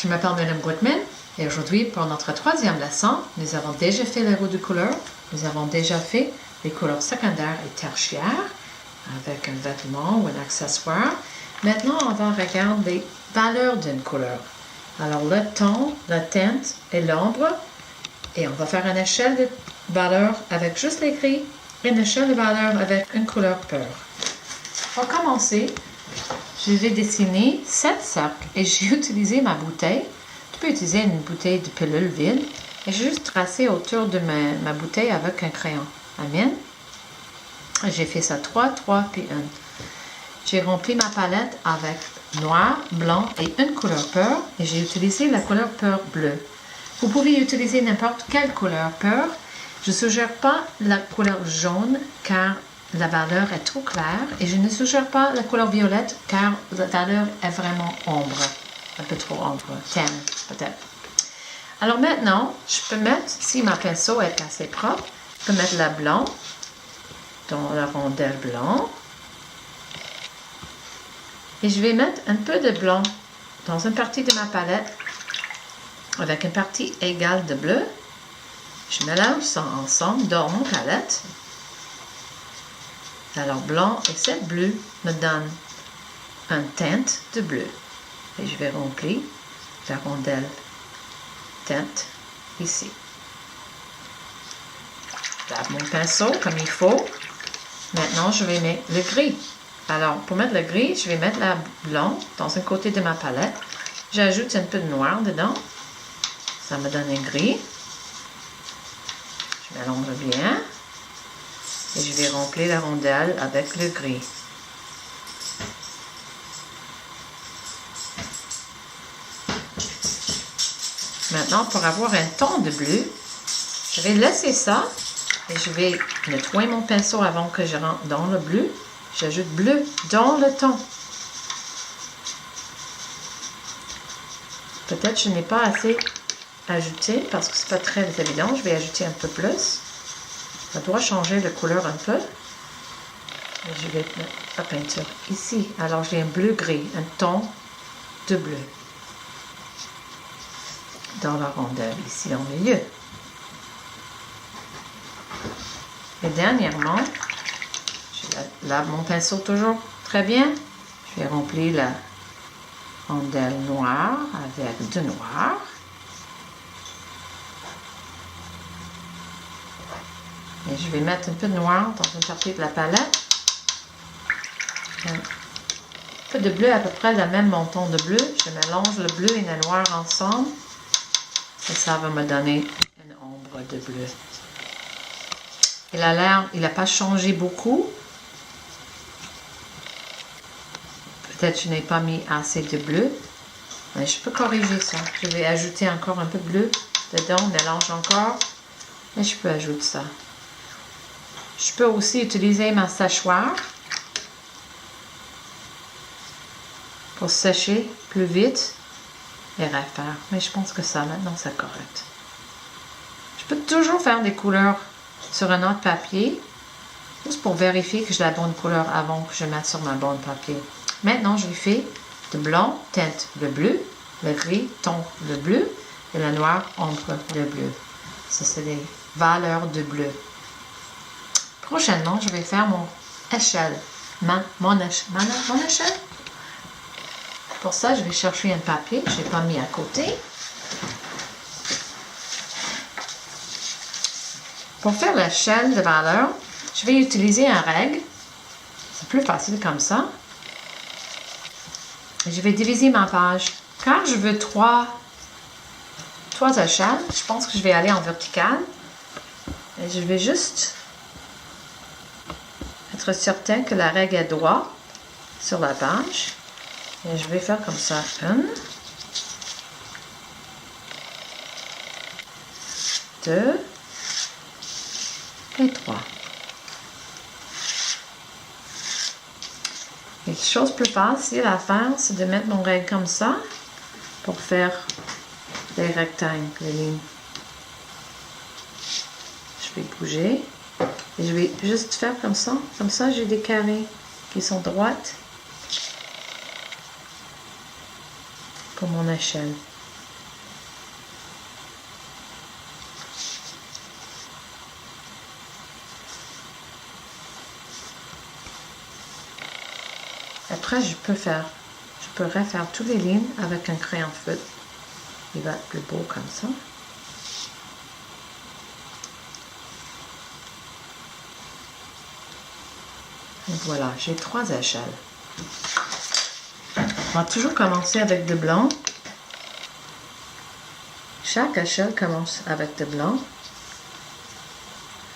Je m'appelle Madame Glickman et aujourd'hui, pour notre troisième leçon, nous avons déjà fait les roues de couleur, nous avons déjà fait les couleurs secondaires et tertiaires avec un vêtement ou un accessoire. Maintenant, on va regarder les valeurs d'une couleur. Alors, le ton, la teinte et l'ombre. Et on va faire une échelle de valeurs avec juste les gris et une échelle de valeurs avec une couleur pure. Pour commencer, je vais dessiner 7 cercles et j'ai utilisé ma bouteille. Tu peux utiliser une bouteille de pilule vide et j'ai juste tracé autour de ma bouteille avec un crayon. Amen. J'ai fait ça 3, puis 1. J'ai rempli ma palette avec noir, blanc et une couleur pure et j'ai utilisé la couleur pure bleue. Vous pouvez utiliser n'importe quelle couleur pure. Je ne suggère pas la couleur jaune car la valeur est trop claire et je ne suggère pas la couleur violette car la valeur est vraiment ombre. Un peu trop ombre, thème peut-être. Alors maintenant, je peux mettre, si ma pinceau est assez propre, je peux mettre la blanc dans la rondelle blanc. Et je vais mettre un peu de blanc dans une partie de ma palette avec une partie égale de bleu. Je mélange ça ensemble dans mon palette. Alors blanc et cette bleu me donne une teinte de bleu. Et je vais remplir la rondelle teinte ici. Je lave mon pinceau comme il faut. Maintenant, je vais mettre le gris. Alors, pour mettre le gris, je vais mettre la blanc dans un côté de ma palette. J'ajoute un peu de noir dedans. Ça me donne un gris. Je mélange bien. Et je vais remplir la rondelle avec le gris. Maintenant, pour avoir un ton de bleu, je vais laisser ça et je vais nettoyer mon pinceau avant que je rentre dans le bleu. J'ajoute bleu dans le ton. Peut-être que je n'ai pas assez ajouté parce que ce n'est pas très évident. Je vais ajouter un peu plus. Ça doit changer de couleur un peu. Et je vais mettre la peinture ici. Alors j'ai un bleu gris, un ton de bleu dans la rondelle ici au milieu. Et dernièrement, je lave mon pinceau toujours très bien. Je vais remplir la rondelle noire avec du noir. Et je vais mettre un peu de noir dans une partie de la palette. Un peu de bleu, à peu près le même montant de bleu. Je mélange le bleu et le noir ensemble. Et ça va me donner une ombre de bleu. Il a l'air, il n'a pas changé beaucoup. Peut-être que je n'ai pas mis assez de bleu. Mais je peux corriger ça. Je vais ajouter encore un peu de bleu dedans, mélange encore. Et je peux ajouter ça. Je peux aussi utiliser ma séchoir pour sécher plus vite et refaire. Mais je pense que ça, maintenant, c'est correct. Je peux toujours faire des couleurs sur un autre papier, juste pour vérifier que j'ai la bonne couleur avant que je mette sur ma bonne papier. Maintenant, je fais de blanc, teinte le bleu, le gris, ton le bleu, et le noir, ombre le bleu. Ça, c'est les valeurs de bleu. Prochainement, je vais faire mon échelle. Mon échelle. Pour ça, je vais chercher un papier que je n'ai pas mis à côté. Pour faire l'échelle de valeur, je vais utiliser un règle. C'est plus facile comme ça. Je vais diviser ma page. Quand je veux trois échelles, je pense que je vais aller en vertical. Et je vais juste être certain que la règle est droite sur la page. Et je vais faire comme ça. 1, 2 et 3. Et chose plus facile à faire, c'est de mettre mon règle comme ça pour faire des rectangles, les lignes. Je vais bouger et je vais juste faire comme ça. Comme ça, j'ai des carrés qui sont droites pour mon échelle. Après, je peux refaire toutes les lignes avec un crayon feutre. Il va être plus beau comme ça. Et voilà, j'ai 3 échelles. On va toujours commencer avec du blanc. Chaque échelle commence avec du blanc.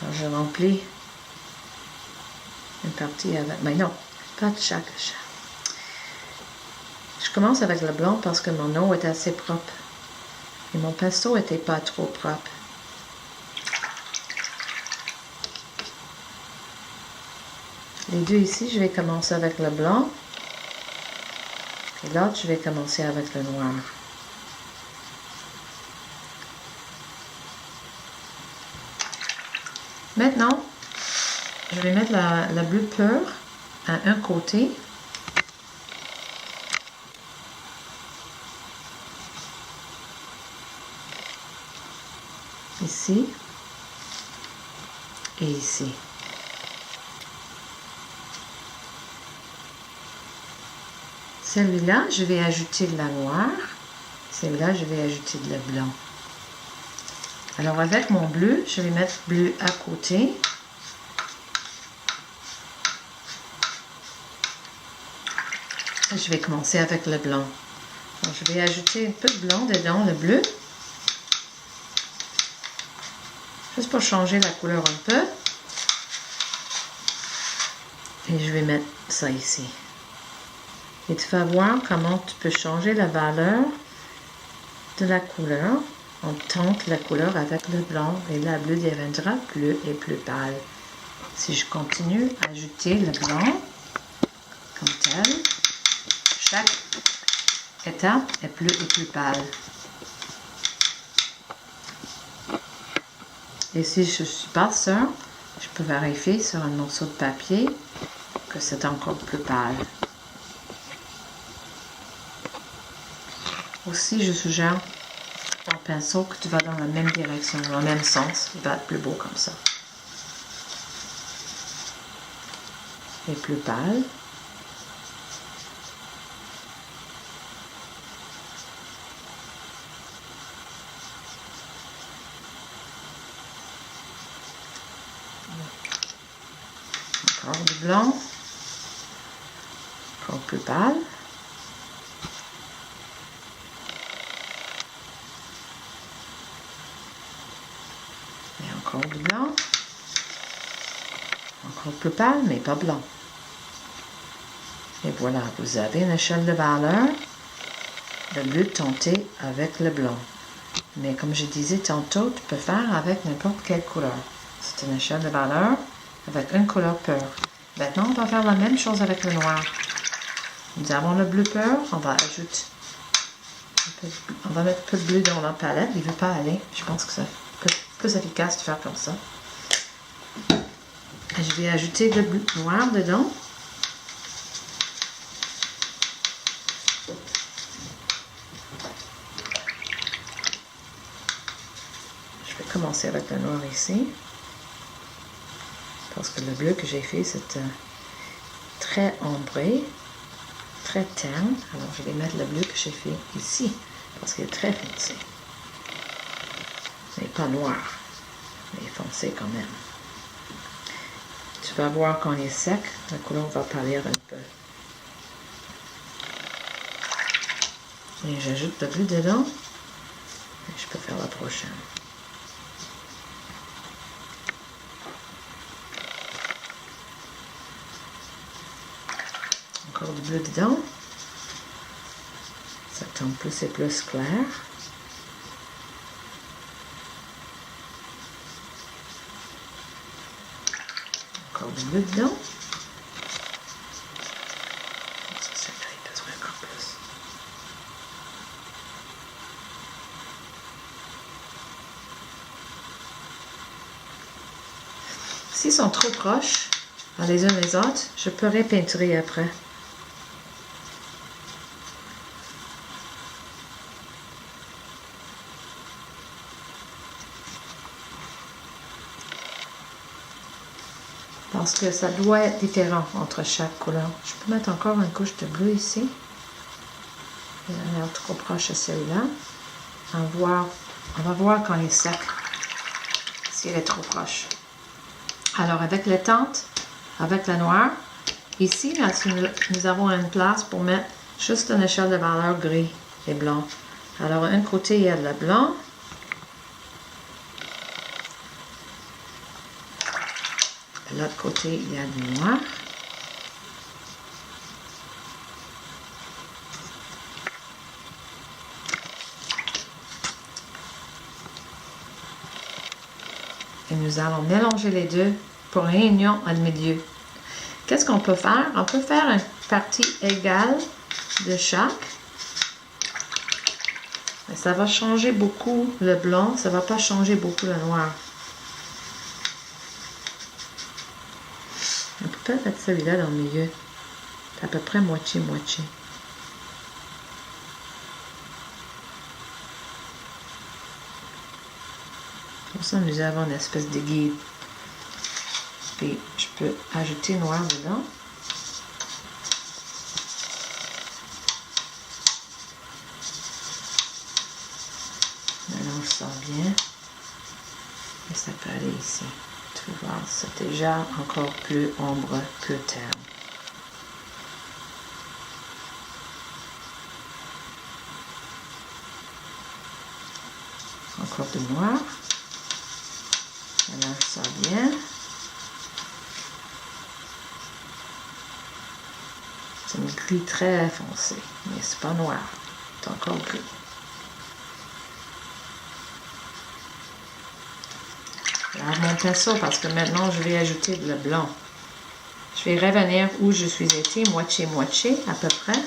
Alors, je remplis une partie avec... Mais non, pas de chaque échelle. Je commence avec le blanc parce que mon eau est assez propre. Et mon pinceau n'était pas trop propre. Les deux ici, je vais commencer avec le blanc. Et l'autre, je vais commencer avec le noir. Maintenant, je vais mettre la bleu pur à un côté. Ici. Et ici. Celui-là, je vais ajouter de la noire. Celui-là, je vais ajouter de la blanc. Alors, avec mon bleu, je vais mettre bleu à côté. Je vais commencer avec le blanc. Alors, je vais ajouter un peu de blanc dedans, le bleu. Juste pour changer la couleur un peu. Et je vais mettre ça ici. Et tu vas voir comment tu peux changer la valeur de la couleur. On tente la couleur avec le blanc et la bleue deviendra bleu et plus pâle. Si je continue à ajouter le blanc comme tel, chaque étape est bleu et plus pâle. Et si je ne suis pas sûre, je peux vérifier sur un morceau de papier que c'est encore plus pâle. Aussi, je suggère ton pinceau que tu vas dans la même direction, dans le même sens. Il va être plus beau comme ça. Et plus pâle. Encore du blanc. Encore plus pâle. Encore du blanc. Encore plus pâle, mais pas blanc. Et voilà, vous avez une échelle de valeur. Le bleu teinté avec le blanc. Mais comme je disais tantôt, tu peux faire avec n'importe quelle couleur. C'est une échelle de valeur avec une couleur pure. Maintenant, on va faire la même chose avec le noir. Nous avons le bleu pur, on va ajouter on va mettre un peu de bleu dans la palette. Il ne veut pas aller. Je pense que c'est plus efficace de faire comme ça. Je vais ajouter le bleu noir dedans. Je vais commencer avec le noir ici. Parce que le bleu que j'ai fait, c'est très ombré, très terne. Alors, je vais mettre le bleu que j'ai fait ici. Parce qu'il est très foncé. Mais pas noir. Mais foncé quand même. Tu vas voir quand il est sec, la couleur va pâlir un peu. Et j'ajoute le bleu dedans. Et je peux faire la prochaine. Encore du bleu dedans. Ça tombe plus et plus clair. Encore du bleu dedans. Ça, c'est là, il besoin encore plus. S'ils sont trop proches, les uns les autres, je peux repeinturer après. parce que ça doit être différent entre chaque couleur. Je peux mettre encore une couche de bleu ici. Elle a l'air trop proche à celui-là. On va voir quand il est sec, s'il est trop proche. Alors, avec les teintes, avec le noir, ici, là, nous avons une place pour mettre juste une échelle de valeur gris et blanc. Alors, d'un côté, il y a le blanc. De l'autre côté, il y a du noir. Et nous allons mélanger les deux pour une union au milieu. Qu'est-ce qu'on peut faire? On peut faire une partie égale de chaque. Mais ça va changer beaucoup le blanc, ça ne va pas changer beaucoup le noir. On peut peut-être mettre celui-là dans le milieu. C'est à peu près moitié-moitié. Comme ça, nous avons une espèce de guide. Puis, je peux ajouter noir dedans. Mélange ça bien. Et ça peut aller ici. Tu vas voir, c'est déjà encore plus ombre, plus terne. Encore du noir. Mélange ça bien. C'est une gris très foncé, mais c'est pas noir. C'est encore gris. Alors mon pinceau, parce que maintenant je vais ajouter le blanc. Je vais revenir où je suis été, moitié-moitié à peu près.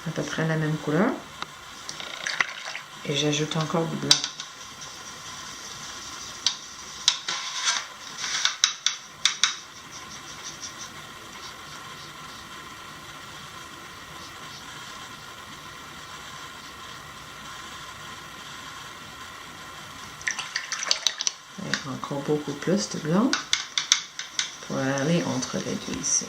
À peu près la même couleur. Et j'ajoute encore du blanc. Et encore beaucoup plus de blanc pour aller entre les deux ici.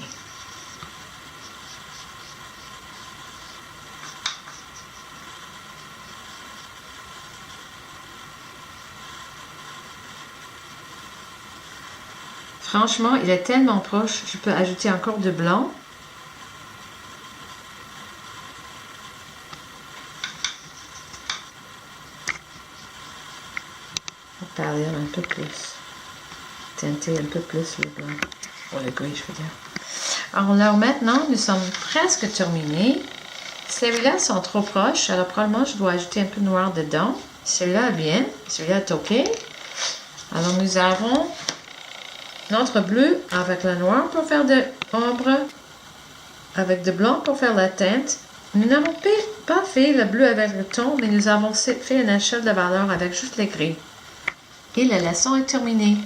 Franchement, il est tellement proche, je peux ajouter encore du blanc. On va parler un peu plus. Teinter un peu plus le blanc. Ou le gris, je veux dire. Alors là, maintenant, nous sommes presque terminés. Celui-là sont trop proches, alors probablement je dois ajouter un peu de noir dedans. Celui-là est bien, celui-là est OK. Alors nous avons notre bleu avec le noir pour faire de l'ombre, avec de blanc pour faire la teinte. Nous n'avons pas fait le bleu avec le ton, mais nous avons fait une échelle de valeur avec juste les gris. Et la leçon est terminée.